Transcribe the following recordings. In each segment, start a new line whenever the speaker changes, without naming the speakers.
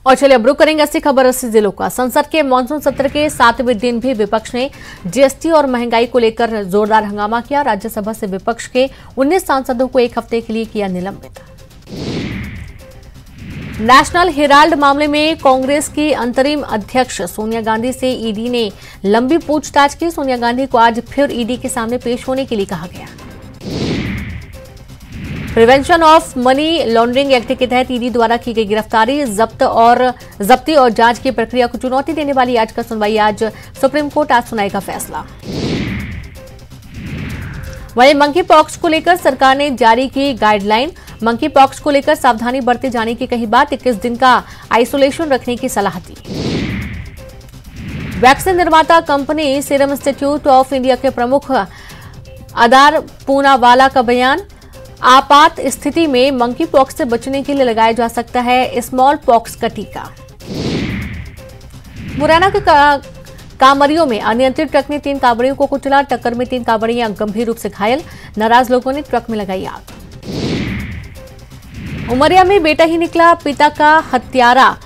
और चलिए अब रुक करेंगे 80 खबर 80 जिलों का। संसद के मानसून सत्र के 7वें दिन भी विपक्ष ने जीएसटी और महंगाई को लेकर जोरदार हंगामा किया। राज्यसभा से विपक्ष के 19 सांसदों को एक हफ्ते के लिए किया निलंबित। नेशनल हेराल्ड मामले में कांग्रेस की अंतरिम अध्यक्ष सोनिया गांधी से ईडी ने लंबी पूछताछ की। सोनिया गांधी को आज फिर ईडी के सामने पेश होने के लिए कहा गया। Prevention of money laundering act के तहत ईडी द्वारा की गई गिरफ्तारी, जब्ती और जांच की प्रक्रिया को चुनौती देने वाली याचिका सुनवाई आज सुप्रीम कोर्ट आज सुनाएगा फैसला। वहीं मंकी पॉक्स को लेकर सरकार ने जारी की गाइडलाइन। मंकी पॉक्स को लेकर सावधानी बरते जाने की कही बात। 21 दिन का आइसोलेशन रखने की सलाह दी। वैक्सीन निर्माता company serum institute of India के प्रमुख अदार पूनावाला का बयान, आपात स्थिति में मंकी पॉक्स से बचने के लिए लगाया जा सकता है स्मॉल पॉक्स का टीका। मुरैना के कांवरियों में अनियंत्रित ट्रक ने 3 कांवरियों को कुचला। टक्कर में 3 कांवरियां गंभीर रूप से घायल। नाराज लोगों ने ट्रक में लगाई आग। उमरिया में बेटा ही निकला पिता का हत्यारा,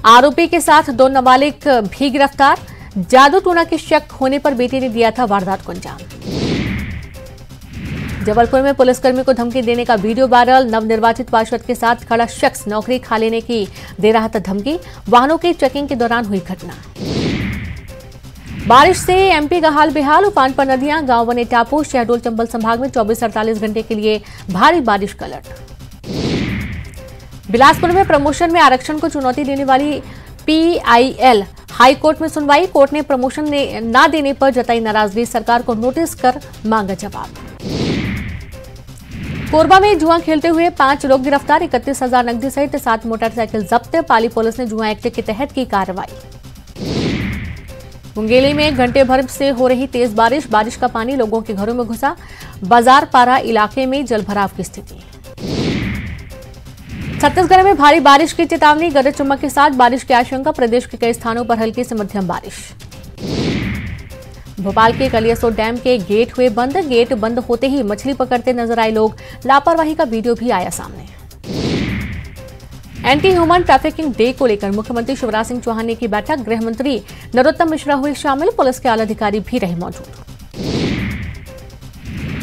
आरोपी के साथ 2 नाबालिग भी गिरफ्तार। जादू टोना के शक होने पर बेटे ने दिया था वारदात को अंजाम। जबलपुर में पुलिसकर्मी को धमकी देने का वीडियो वायरल। नवनिर्वाचित पार्षद के साथ खड़ा शख्स नौकरी खा लेने की दे रहा था धमकी। वाहनों की चेकिंग के दौरान हुई घटना। बारिश से एमपी का हाल बेहाल। उफान पर नदियां, गांव बने टापू। शहडोल चंबल संभाग में 24-48 घंटे के लिए भारी बारिश का अलर्ट। बिलासपुर में प्रमोशन में आरक्षण को चुनौती देने वाली पीआईएल हाईकोर्ट में सुनवाई। कोर्ट ने प्रमोशन न देने पर जताई नाराजगी। सरकार को नोटिस कर मांगा जवाब। कोरबा में जुआ खेलते हुए 5 लोग गिरफ्तार। 31,000 नकदी सहित 7 मोटरसाइकिल जब्त। पाली पुलिस ने जुआ एक्ट के तहत की कार्रवाई। मुंगेली में घंटे भर से हो रही तेज बारिश। बारिश का पानी लोगों के घरों में घुसा। बाजार पारा इलाके में जलभराव की स्थिति। छत्तीसगढ़ में भारी बारिश की चेतावनी। गरज चमक के साथ बारिश की आशंका। प्रदेश के कई स्थानों पर हल्की से मध्यम बारिश। भोपाल के कलियासोत डैम के गेट हुए बंद। गेट बंद होते ही मछली पकड़ते नजर आए लोग। लापरवाही का वीडियो भी आया सामने। एंटी ह्यूमन ट्रैफिकिंग डे को लेकर मुख्यमंत्री शिवराज सिंह चौहान ने की बैठक। गृह मंत्री नरोत्तम मिश्रा हुए शामिल। पुलिस के आला अधिकारी भी रहे मौजूद।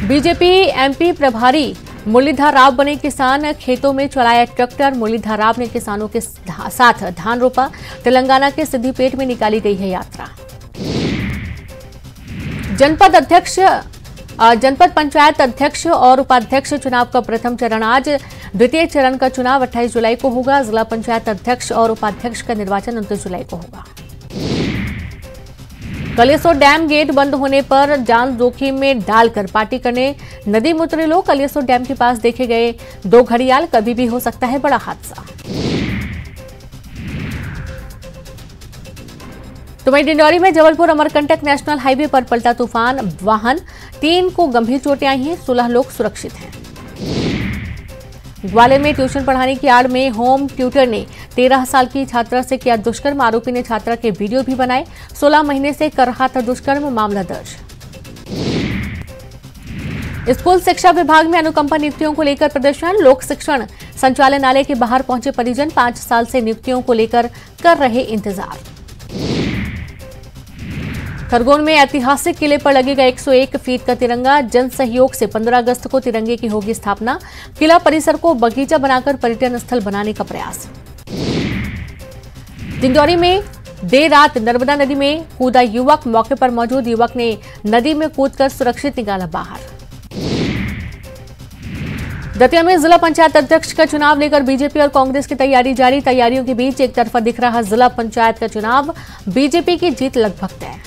बीजेपी एमपी प्रभारी मुरलीधर राव बने किसान। खेतों में चलाया ट्रैक्टर। मुरलीधर राव ने किसानों के साथ धान रोपा। तेलंगाना के सिद्दीपेट में निकाली गई है यात्रा। जनपद पंचायत अध्यक्ष और उपाध्यक्ष चुनाव का प्रथम चरण आज। द्वितीय चरण का चुनाव 28 जुलाई को होगा। जिला पंचायत अध्यक्ष और उपाध्यक्ष का निर्वाचन 29 जुलाई को होगा। कलियासोत डैम गेट बंद होने पर जान जोखिम में डालकर पार्टी करने नदी में उतरे लोग। कलियासोत डैम के पास देखे गए 2 घड़ियाल। कभी भी हो सकता है बड़ा हादसा। तो वहीं डिंडौरी में जबलपुर अमरकंटक नेशनल हाईवे पर पलटा तूफान। वाहन 3 को गंभीर चोटें आई हैं। 16 लोग सुरक्षित हैं। ग्वालियर में ट्यूशन पढ़ाने की आड़ में होम ट्यूटर ने 13 साल की छात्रा से किया दुष्कर्म। आरोपी ने छात्रा के वीडियो भी बनाए। 16 महीने से कर रहा था दुष्कर्म। मामला दर्ज। स्कूल शिक्षा विभाग में अनुकंपा नियुक्तियों को लेकर प्रदर्शन। लोक शिक्षण संचालनालय के बाहर पहुंचे परिजन। 5 साल से नियुक्तियों को लेकर कर रहे इंतजार। खरगोन में ऐतिहासिक किले पर लगेगा 101 फीट का तिरंगा। जन सहयोग से 15 अगस्त को तिरंगे की होगी स्थापना। किला परिसर को बगीचा बनाकर पर्यटन स्थल बनाने का प्रयास। डिंडौरी में देर रात नर्मदा नदी में कूदा युवक। मौके पर मौजूद युवक ने नदी में कूदकर सुरक्षित निकाला बाहर। दतिया में जिला पंचायत अध्यक्ष का चुनाव लेकर बीजेपी और कांग्रेस की तैयारी जारी। तैयारियों के बीच एक तरफा दिख रहा जिला पंचायत का चुनाव। बीजेपी की जीत लगभग तय।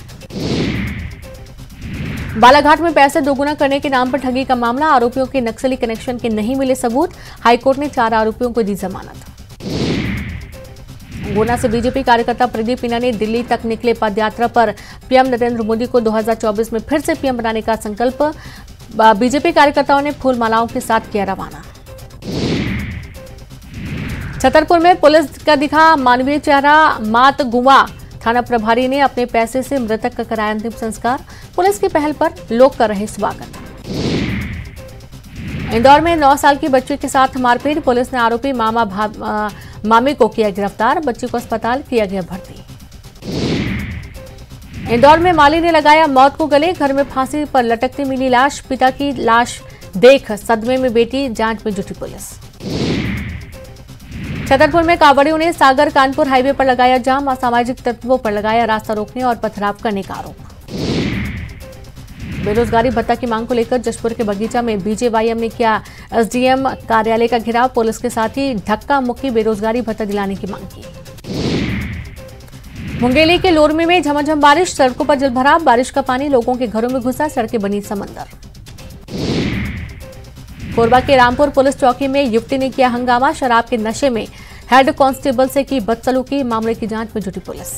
बालाघाट में पैसे दोगुना करने के नाम पर ठगी का मामला। आरोपियों के नक्सली कनेक्शन के नहीं मिले सबूत। हाईकोर्ट ने 4 आरोपियों को दी जमानत। गुना से बीजेपी कार्यकर्ता प्रदीप मीना ने दिल्ली तक निकले पदयात्रा पर पीएम नरेंद्र मोदी को 2024 में फिर से पीएम बनाने का संकल्प। बीजेपी कार्यकर्ताओं ने फूल मालाओं के साथ किया रवाना। छतरपुर में पुलिस का दिखा मानवीय चेहरा। मात गुवा थाना प्रभारी ने अपने पैसे से मृतक का कराया अंतिम संस्कार। पुलिस की पहल पर लोग कर रहे स्वागत। इंदौर में 9 साल की बच्ची के साथ मारपीट। पुलिस ने आरोपी मामी को किया गिरफ्तार, बच्ची को अस्पताल किया गया भर्ती। इंदौर में माली ने लगाया मौत को गले, घर में फांसी पर लटकती मिली लाश, पिता की लाश देख सदमे में बेटी, जांच में जुटी पुलिस। छतरपुर में कांवड़ियों ने सागर कानपुर हाईवे पर लगाया जाम, असामाजिक तत्वों पर लगाया रास्ता रोकने और पथराव करने का आरोप। बेरोजगारी भत्ता की मांग को लेकर जशपुर के बगीचा में बीजेवाईएम ने किया एसडीएम कार्यालय का घेराव, पुलिस के साथ ही धक्का मुक्की बेरोजगारी भत्ता दिलाने की मांग की। मुंगेली के लोरमी में झमाझम बारिश, सड़कों पर जलभराव, बारिश का पानी लोगों के घरों में घुसा, सड़कें बनी समंदर। कोरबा के रामपुर पुलिस चौकी में युवती ने किया हंगामा, शराब के नशे में हेड कांस्टेबल से की बदसलूकी, मामले की जांच में जुटी पुलिस।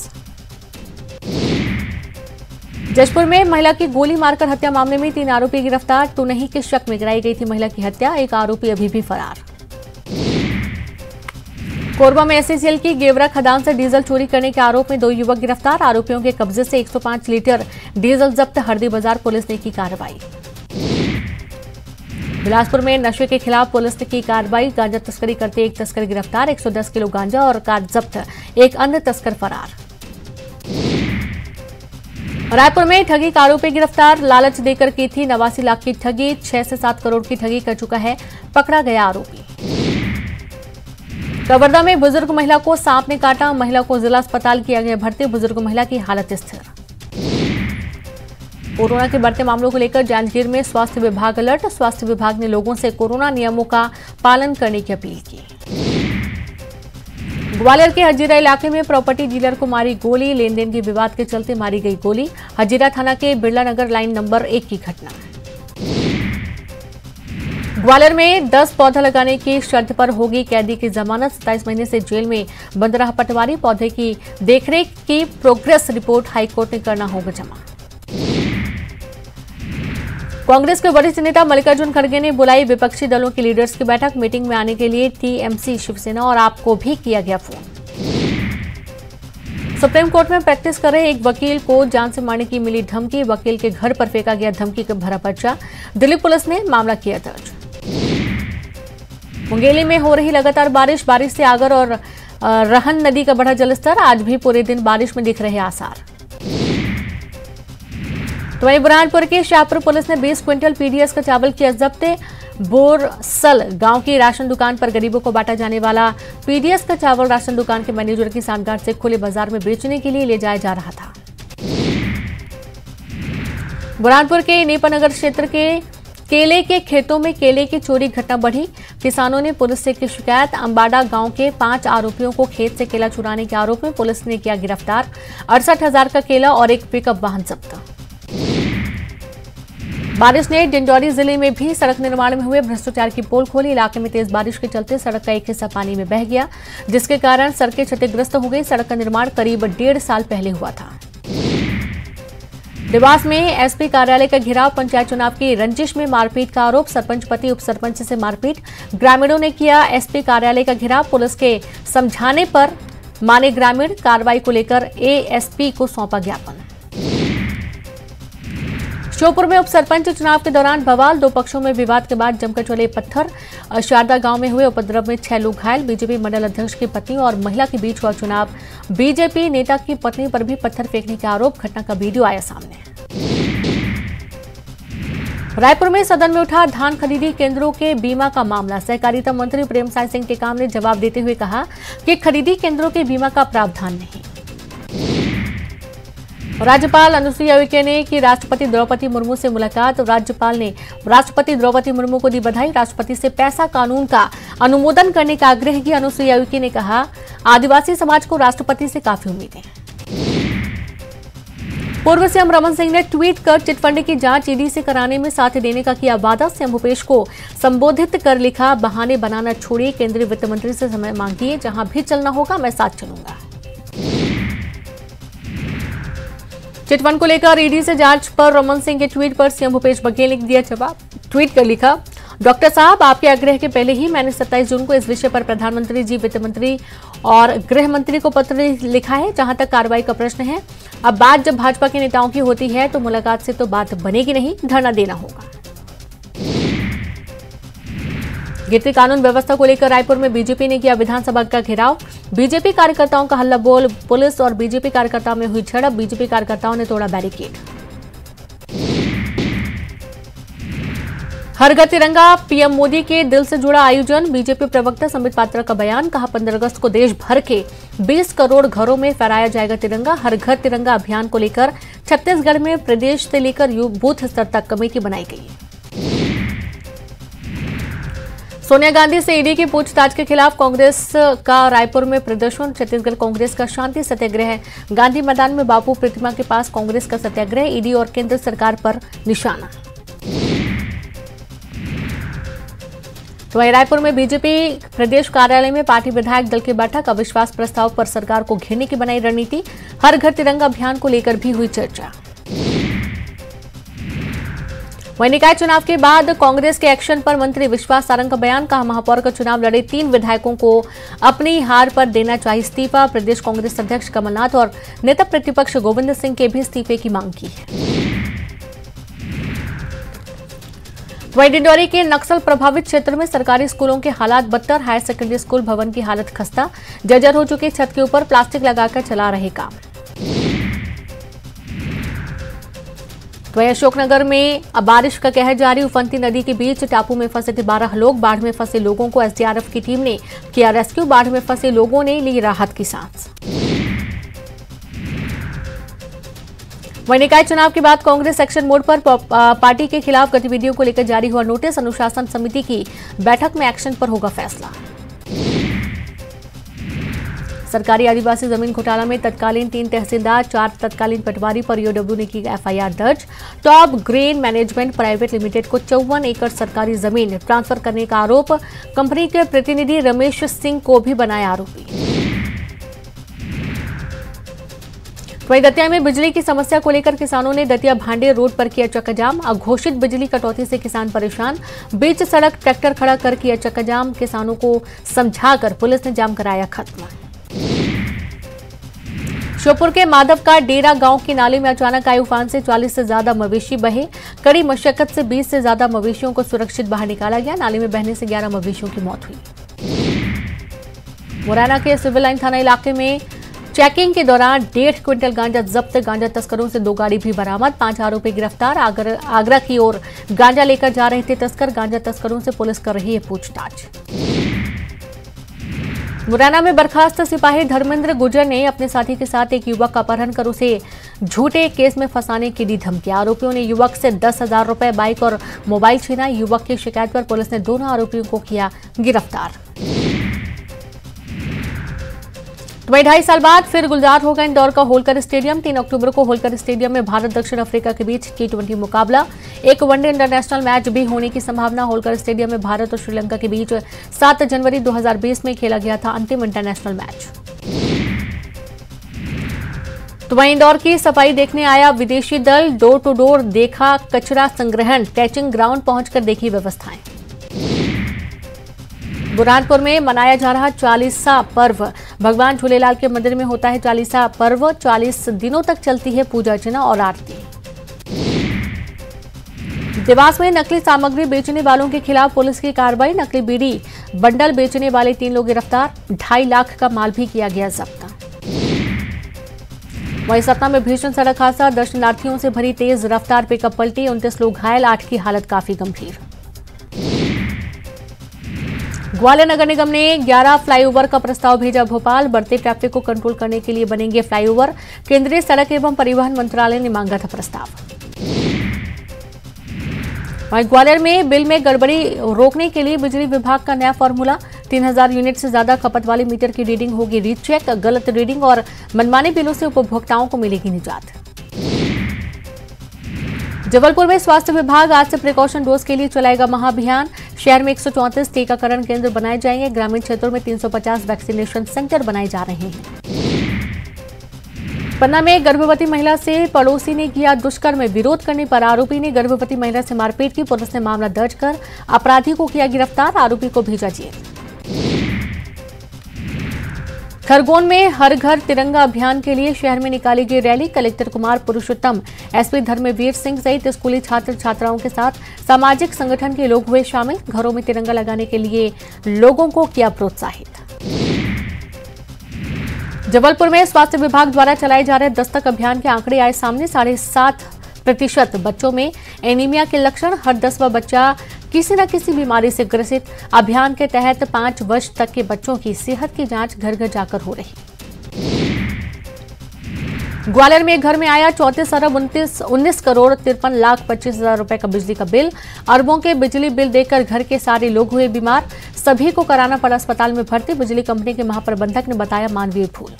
जशपुर में महिला की गोली मारकर हत्या मामले में 3 आरोपी गिरफ्तार, टुनही के शक में कराई गई थी महिला की हत्या, एक आरोपी अभी भी फरार। कोरबा में एससीएल की गेवरा खदान से डीजल चोरी करने के आरोप में 2 युवक गिरफ्तार, आरोपियों के कब्जे से 105 लीटर डीजल जब्त, हरदी बाजार पुलिस ने की कार्रवाई। बिलासपुर में नशे के खिलाफ पुलिस ने की कार्रवाई, गांजा तस्करी करते एक तस्कर गिरफ्तार, 110 किलो गांजा और कार जब्त, एक अन्य तस्कर फरार। रायपुर में ठगी का आरोपी गिरफ्तार, लालच देकर की थी 89 लाख की ठगी, 6 से 7 करोड़ की ठगी कर चुका है, पकड़ा गया आरोपी। कवर्धा में बुजुर्ग महिला को सांप ने काटा, महिला को जिला अस्पताल किया गया भर्ती, बुजुर्ग महिला की हालत स्थिर। कोरोना के बढ़ते मामलों को लेकर जांजगीर में स्वास्थ्य विभाग अलर्ट, स्वास्थ्य विभाग ने लोगों से कोरोना नियमों का पालन करने की अपील की। ग्वालियर के हजीरा इलाके में प्रॉपर्टी डीलर को मारी गोली, लेन देन के विवाद के चलते मारी गई गोली, हजीरा थाना के बिरला नगर लाइन नंबर 1 की घटना। ग्वालियर में 10 पौधा लगाने की शर्त पर होगी कैदी की जमानत, 27 महीने से जेल में बंद रहा पटवारी, पौधे की देखरेख की प्रोग्रेस रिपोर्ट हाईकोर्ट ने करना होगा जमा। कांग्रेस के वरिष्ठ नेता मल्लिकार्जुन खड़गे ने बुलाई विपक्षी दलों की लीडर्स की बैठक, मीटिंग में आने के लिए टीएमसी, शिवसेना और आप को भी किया गया फोन। सुप्रीम कोर्ट में प्रैक्टिस कर रहे एक वकील को जान से मारने की मिली धमकी, वकील के घर पर फेंका गया धमकी का भरा पर्चा, दिल्ली पुलिस ने मामला किया दर्ज। मुंगेली में हो रही लगातार बारिश से आगर और रहन नदी का बढ़ा जलस्तर, आज भी पूरे दिन बारिश में दिख रहे आसार। तो वहीं बुरहानपुर के शाहपुर पुलिस ने 20 क्विंटल पीडीएस का चावल किया जब्त, बोरसल गांव की राशन दुकान पर गरीबों को बांटा जाने वाला पीडीएस का चावल राशन दुकान के मैनेजर की सांठगांठ से खुले बाजार में बेचने के लिए ले जाया जा रहा था। बुरहानपुर के नेपानगर क्षेत्र के केले के खेतों में केले की चोरी घटना बढ़ी, किसानों ने पुलिस से की शिकायत, अंबाडा गांव के 5 आरोपियों को खेत से केला चुराने के आरोप में पुलिस ने किया गिरफ्तार, 68,000 का केला और एक पिकअप वाहन जब्त। बारिश ने डिंडौरी जिले में भी सड़क निर्माण में हुए भ्रष्टाचार की पोल खोली, इलाके में तेज बारिश के चलते सड़क का एक हिस्सा पानी में बह गया, जिसके कारण सड़कें क्षतिग्रस्त हो गई। सड़क का निर्माण करीब 1.5 साल पहले हुआ था। देवास में एसपी कार्यालय का घेराव, पंचायत चुनाव की रंजिश में मारपीट का आरोप, सरपंच पति उप सरपंच से मारपीट, ग्रामीणों ने किया एसपी कार्यालय का घेराव, पुलिस के समझाने पर माने ग्रामीण, कार्रवाई को लेकर एएसपी को सौंपा ज्ञापन। श्योपुर में उप सरपंच चुनाव के दौरान बवाल, 2 पक्षों में विवाद के बाद जमकर चले पत्थर, शारदा गांव में हुए उपद्रव में 6 लोग घायल, बीजेपी मंडल अध्यक्ष की पत्नी और महिला के बीच हुआ चुनाव, बीजेपी नेता की पत्नी पर भी पत्थर फेंकने के आरोप, घटना का वीडियो आया सामने। रायपुर में सदन में उठा धान खरीदी केंद्रों के बीमा का मामला, सहकारिता मंत्री प्रेमसाय सिंह टेकाम ने जवाब देते हुए कहा कि खरीदी केंद्रों के बीमा का प्रावधान नहीं। राज्यपाल अनुसुईया उइके ने की राष्ट्रपति द्रौपदी मुर्मू से मुलाकात, राज्यपाल ने राष्ट्रपति द्रौपदी मुर्मू को दी बधाई, राष्ट्रपति से पैसा कानून का अनुमोदन करने का आग्रह किया। अनुसुईया उइके ने कहा, आदिवासी समाज को राष्ट्रपति से काफी उम्मीदें। पूर्व सीएम रमन सिंह ने ट्वीट कर चिटफंड की जांच ईडी से कराने में साथ देने का किया वादा, सीएम भूपेश को संबोधित कर लिखा, बहाने बनाना छोड़िए, केंद्रीय वित्त मंत्री से समय मांगिए, जहां भी चलना होगा मैं साथ चलूंगा। चिटफंड को लेकर ईडी से जांच पर रमन सिंह के ट्वीट पर सीएम भूपेश बघेल ने दिया जवाब, ट्वीट कर लिखा, डॉक्टर साहब आपके आग्रह के पहले ही मैंने 27 जून को इस विषय पर प्रधानमंत्री जी, वित्त मंत्री और गृह मंत्री को पत्र लिखा है। जहां तक कार्रवाई का प्रश्न है, अब बात जब भाजपा के नेताओं की होती है तो मुलाकात से तो बात बनेगी नहीं, धरना देना होगा। गिरती कानून व्यवस्था को लेकर रायपुर में बीजेपी ने किया विधानसभा का घेराव। बीजेपी कार्यकर्ताओं का हल्ला बोल, पुलिस और बीजेपी कार्यकर्ताओं में हुई झड़प। बीजेपी कार्यकर्ताओं ने तोड़ा बैरिकेड। हर घर तिरंगा, पीएम मोदी के दिल से जुड़ा आयोजन। बीजेपी प्रवक्ता संबित पात्रा का बयान, कहा 15 अगस्त को देश भर के 20 करोड़ घरों में फहराया जाएगा तिरंगा। हर घर तिरंगा अभियान को लेकर छत्तीसगढ़ में प्रदेश से लेकर बूथ स्तर तक कमेटी बनाई गई है। सोनिया गांधी से ईडी की पूछताछ के खिलाफ कांग्रेस का रायपुर में प्रदर्शन। छत्तीसगढ़ कांग्रेस का शांति सत्याग्रह। गांधी मैदान में बापू प्रतिमा के पास कांग्रेस का सत्याग्रह। ईडी और केंद्र सरकार पर निशाना। तो वहीं रायपुर में बीजेपी प्रदेश कार्यालय में पार्टी विधायक दल की बैठक। अविश्वास प्रस्ताव पर सरकार को घेरने की बनाई रणनीति। हर घर तिरंगा अभियान को लेकर भी हुई चर्चा। वहीं निकाय चुनाव के बाद कांग्रेस के एक्शन पर मंत्री विश्वास सारंग का बयान, कहा महापौर का चुनाव लड़े 3 विधायकों को अपनी हार पर देना चाहिए इस्तीफा। प्रदेश कांग्रेस अध्यक्ष कमलनाथ और नेता प्रतिपक्ष गोविंद सिंह के भी इस्तीफे की मांग की है। वहीं डिंडौरी के नक्सल प्रभावित क्षेत्र में सरकारी स्कूलों के हालात बदतर। हायर सेकेंडरी स्कूल भवन की हालत खस्ता। जर्जर हो चुके छत के ऊपर प्लास्टिक लगाकर चला रहे काम। वहीं अशोकनगर में अब बारिश का कहर जारी। उफनती नदी के बीच टापू में फंसे थे 12 लोग। बाढ़ में फंसे लोगों को एसडीआरएफ की टीम ने किया रेस्क्यू। बाढ़ में फंसे लोगों ने ली राहत की सांस। वहीं निकाय चुनाव के बाद कांग्रेस एक्शन मोड पर। पार्टी के खिलाफ गतिविधियों को लेकर जारी हुआ नोटिस। अनुशासन समिति की बैठक में एक्शन पर होगा फैसला। सरकारी आदिवासी जमीन घोटाला में तत्कालीन 3 तहसीलदार, 4 तत्कालीन पटवारी पर ईओडब्ल्यू ने की एफआईआर दर्ज। Top grain management private limited को 54 एकड़ सरकारी जमीन ट्रांसफर करने का आरोप। कंपनी के प्रतिनिधि रमेश सिंह को भी बनाया आरोपी। वहीं दतिया में बिजली की समस्या को लेकर किसानों ने दतिया भांडे रोड पर किया चक्काजाम। अघोषित बिजली कटौती से किसान परेशान। बीच सड़क ट्रैक्टर खड़ा कर किया चक्काजाम। किसानों को समझाकर पुलिस ने जाम कराया खत्म। श्योपुर के माधव का डेरा गांव के नाले में अचानक आए उफान से 40 से ज्यादा मवेशी बहे। कड़ी मशक्कत से 20 से ज्यादा मवेशियों को सुरक्षित बाहर निकाला गया। नाले में बहने से 11 मवेशियों की मौत हुई। मुरैना के सिविल लाइन थाना इलाके में चेकिंग के दौरान 1.5 क्विंटल गांजा जब्त। गांजा तस्करों से 2 गाड़ी भी बरामद। 5 आरोपी गिरफ्तार। आगरा की ओर गांजा लेकर जा रहे थे तस्कर। गांजा तस्करों से पुलिस कर रही है पूछताछ। मुरैना में बर्खास्त सिपाही धर्मेंद्र गुर्जर ने अपने साथी के साथ एक युवक का अपहरण कर उसे झूठे केस में फंसाने की दी धमकी। आरोपियों ने युवक से 10,000 रुपए, बाइक और मोबाइल छीना। युवक की शिकायत पर पुलिस ने दोनों आरोपियों को किया गिरफ्तार। वहीं 2.5 साल बाद फिर गुलजार होगा इंदौर का होलकर स्टेडियम। 3 अक्टूबर को होलकर स्टेडियम में भारत दक्षिण अफ्रीका के बीच T20 मुकाबला। एक वनडे इंटरनेशनल मैच भी होने की संभावना। होलकर स्टेडियम में भारत और श्रीलंका के बीच 7 जनवरी 2020 में खेला गया था अंतिम इंटरनेशनल मैच। तो वहीं इंदौर की सफाई देखने आया विदेशी दल। डोर टू डोर देखा कचरा संग्रहण। टैचिंग ग्राउंड पहुंचकर देखी व्यवस्थाएं। बुरहानपुर में मनाया जा रहा 40सा पर्व। भगवान झूलेलाल के मंदिर में होता है 40सा पर्व। 40 दिनों तक चलती है पूजा अर्चना और आरती। देवास में नकली सामग्री बेचने वालों के खिलाफ पुलिस की कार्रवाई। नकली बीड़ी बंडल बेचने वाले 3 लोग गिरफ्तार। 2.5 लाख का माल भी किया गया जब्त। वहीं सतना में भीषण सड़क हादसा। दर्शनार्थियों से भरी तेज रफ्तार पिकअप पलटी। 29 लोग घायल, 8 की हालत काफी गंभीर। ग्वालियर नगर निगम ने 11 फ्लाईओवर का प्रस्ताव भेजा भोपाल। बढ़ते ट्रैफिक को कंट्रोल करने के लिए बनेंगे फ्लाईओवर। केंद्रीय सड़क एवं परिवहन मंत्रालय ने मांगा था प्रस्ताव। वहीं ग्वालियर में बिल में गड़बड़ी रोकने के लिए बिजली विभाग का नया फॉर्मूला। 3000 यूनिट से ज्यादा खपत वाले मीटर की रीडिंग होगी रीचेक। गलत रीडिंग और मनमाने बिलों से उपभोक्ताओं को मिलेगी निजात। जबलपुर में स्वास्थ्य विभाग आज से प्रिकॉशन डोज के लिए चलाएगा महाअभियान। शहर में 134 टीकाकरण केंद्र बनाए जाएंगे। ग्रामीण क्षेत्रों में 350 वैक्सीनेशन सेंटर बनाए जा रहे हैं। पन्ना में गर्भवती महिला से पड़ोसी ने किया दुष्कर्म। विरोध करने पर आरोपी ने गर्भवती महिला से मारपीट की। पुलिस ने मामला दर्ज कर अपराधी को किया गिरफ्तार। आरोपी को भेजा जेल। खरगोन में हर घर तिरंगा अभियान के लिए शहर में निकाली गई rally. Collector Kumar Purushottam, SP Dharmveer Singh सहित स्कूली छात्र छात्राओं के साथ सामाजिक संगठन के लोग हुए शामिल। घरों में तिरंगा लगाने के लिए लोगों को किया प्रोत्साहित। जबलपुर में स्वास्थ्य विभाग द्वारा चलाए जा रहे दस्तक अभियान के आंकड़े आए सामने। 7.5% बच्चों में एनीमिया के लक्षण, हर 10वां बच्चा किसी न किसी बीमारी से ग्रसित। अभियान के तहत 5 वर्ष तक के बच्चों की सेहत की जांच घर घर जाकर हो रही। ग्वालियर में एक घर में आया 34,19,53,25,000 रुपए का बिजली का बिल। अरबों के बिजली बिल देकर घर के सारे लोग हुए बीमार। सभी को कराना पड़ा अस्पताल में भर्ती। बिजली कंपनी के महाप्रबंधक ने बताया मानवीय भूल।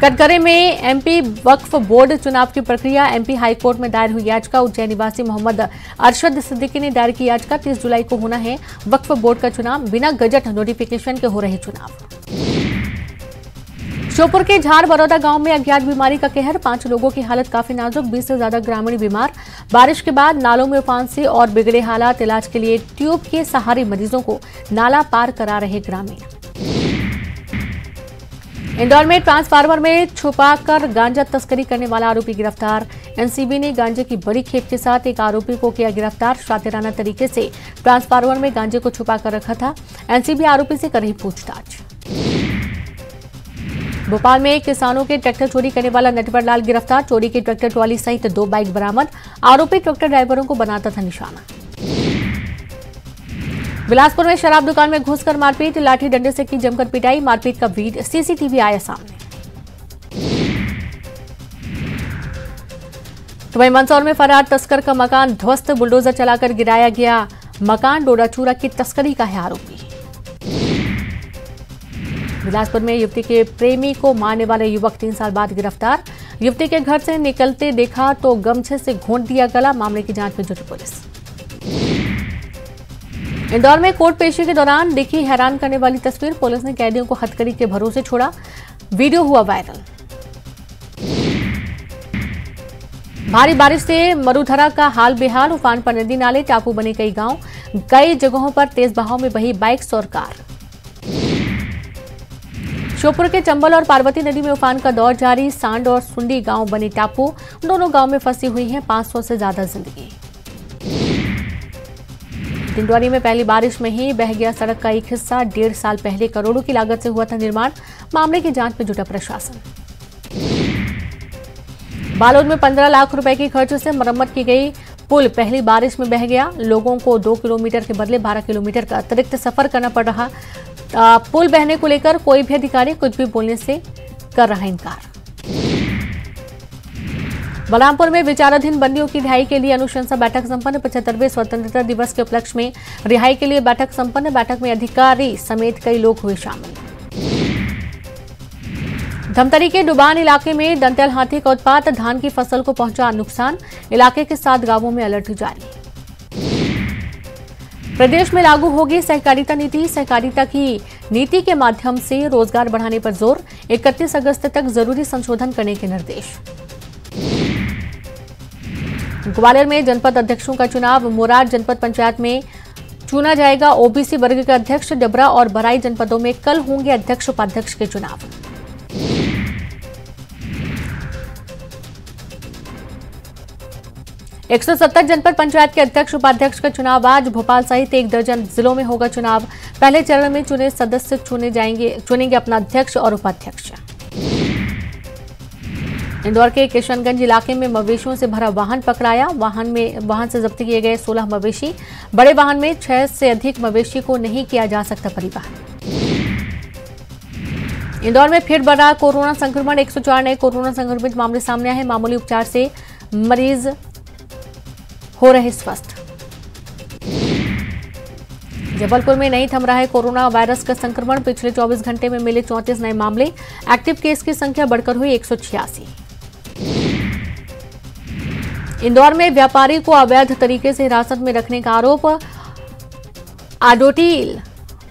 कटघरे में एमपी वक्फ बोर्ड चुनाव की प्रक्रिया। एमपी हाईकोर्ट में दायर हुई याचिका। उज्जैन निवासी मोहम्मद अरशद सिद्दीकी ने दायर की याचिका। 30 जुलाई को होना है वक्फ बोर्ड का चुनाव। बिना गजट नोटिफिकेशन के हो रहे चुनाव। श्योपुर के झाड़ बरौदा गांव में अज्ञात बीमारी का कहर। 5 लोगों की हालत काफी नाजुक, 20 से ज्यादा ग्रामीण बीमार। बारिश के बाद नालों में उफान से और बिगड़े हालात। इलाज के लिए ट्यूब के सहारे मरीजों को नाला पार करा रहे ग्रामीण। इंदौर में ट्रांसफार्मर में छुपाकर गांजा तस्करी करने वाला आरोपी गिरफ्तार। एनसीबी ने गांजे की बड़ी खेप के साथ एक आरोपी को किया गिरफ्तार। शातिराना तरीके से ट्रांसफार्मर में गांजे को छुपाकर रखा था। एनसीबी आरोपी से कर रही पूछताछ। भोपाल में किसानों के ट्रैक्टर चोरी करने वाला नटवर लाल गिरफ्तार। चोरी की ट्रैक्टर ट्रॉली सहित 2 बाइक बरामद। आरोपी ट्रैक्टर ड्राइवरों को बनाता था निशाना। बिलासपुर में शराब दुकान में घुसकर मारपीट, लाठी डंडे से की जमकर पिटाई। मारपीट का वीडियो सीसीटीवी आया सामने। तो वहीं मंदसौर में फरार तस्कर का मकान ध्वस्त, बुलडोजर चलाकर गिराया गया मकान। डोराचूरा की तस्करी का है आरोपी। बिलासपुर में युवती के प्रेमी को मारने वाले युवक 3 साल बाद गिरफ्तार। युवती के घर से निकलते देखा तो गमछे से घोंट दिया गला। मामले की जांच में जुटी पुलिस। इंदौर में कोर्ट पेशी के दौरान दिखी हैरान करने वाली तस्वीर। पुलिस ने कैदियों को हथकड़ी के भरोसे छोड़ा। वीडियो हुआ वायरल। भारी बारिश से मरुधरा का हाल बेहाल। उफान पर नदी नाले, टापू बने कई गांव। कई जगहों पर तेज बहाव में बही बाइक्स और कार। श्योपुर के चंबल और पार्वती नदी में उफान का दौर जारी। सांड और सुंडी गांव बने टापू। दोनों गांव में फंसी हुई हैं 500 से ज्यादा जिंदगी। डिंडौरी में पहली बारिश में ही बह गया सड़क का एक हिस्सा। 1.5 साल पहले करोड़ों की लागत से हुआ था निर्माण। मामले की जांच में जुटा प्रशासन। बालोद में 15 लाख रुपए के खर्च से मरम्मत की गई पुल पहली बारिश में बह गया। लोगों को 2 किलोमीटर के बदले 12 किलोमीटर का अतिरिक्त सफर करना पड़ रहा। पुल बहने को लेकर कोई भी अधिकारी कुछ भी बोलने से कर रहा इनकार। बलरामपुर में विचाराधीन बंदियों की रिहाई के लिए अनुशंसा बैठक संपन्न। 75वें स्वतंत्रता दिवस के उपलक्ष्य में रिहाई के लिए बैठक संपन्न। बैठक में अधिकारी समेत कई लोग हुए शामिल। धमतरी के डुबान इलाके में दंतैल हाथी का उत्पात। धान की फसल को पहुंचा नुकसान। इलाके के 7 गांवों में अलर्ट जारी। प्रदेश में लागू होगी सहकारिता नीति। सहकारिता की नीति के माध्यम से रोजगार बढ़ाने पर जोर। 31 अगस्त तक जरूरी संशोधन करने के निर्देश। ग्वालियर में जनपद अध्यक्षों का चुनाव। मोरार जनपद पंचायत में चुना जाएगा ओबीसी वर्ग के अध्यक्ष। डबरा और बराई जनपदों में कल होंगे अध्यक्ष उपाध्यक्ष के चुनाव। – 170 जनपद पंचायत के अध्यक्ष उपाध्यक्ष का चुनाव आज। भोपाल सहित 1 दर्जन जिलों में होगा चुनाव। पहले चरण में चुने सदस्य चुनेंगे अपना अध्यक्ष और उपाध्यक्ष। इंदौर के किशनगंज इलाके में मवेशियों से भरा वाहन पकड़ाया। वाहन से जब्त किए गए 16 मवेशी। बड़े वाहन में 6 से अधिक मवेशी को नहीं किया जा सकता परिवहन। इंदौर में फिर बढ़ा कोरोना संक्रमण। 104 नए कोरोना संक्रमित मामले सामने आए। मामूली उपचार से मरीज हो रहे स्वस्थ। जबलपुर में नहीं थम रहा है कोरोना वायरस का संक्रमण। पिछले 24 घंटे में मिले 34 नए मामले। एक्टिव केस की संख्या बढ़कर हुई 186। इंदौर में व्यापारी को अवैध तरीके से हिरासत में रखने का आरोप।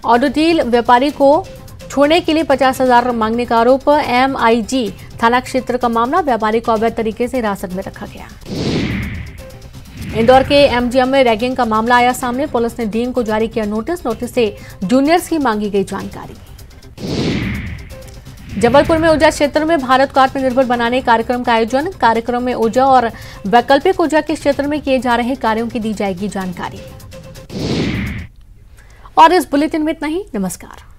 ऑडोटील व्यापारी को छोड़ने के लिए 50,000 मांगने का आरोप। MIG थाना क्षेत्र का मामला। व्यापारी को अवैध तरीके से हिरासत में रखा गया। इंदौर के MGM में रैगिंग का मामला आया सामने। पुलिस ने डीन को जारी किया नोटिस से जूनियर्स की मांगी गई जानकारी। जबलपुर में ऊर्जा क्षेत्र में भारत को आत्मनिर्भर बनाने कार्यक्रम का आयोजन। कार्यक्रम में ऊर्जा और वैकल्पिक ऊर्जा के क्षेत्र में किए जा रहे कार्यों की दी जाएगी जानकारी। और इस बुलेटिन में इतना ही। नमस्कार।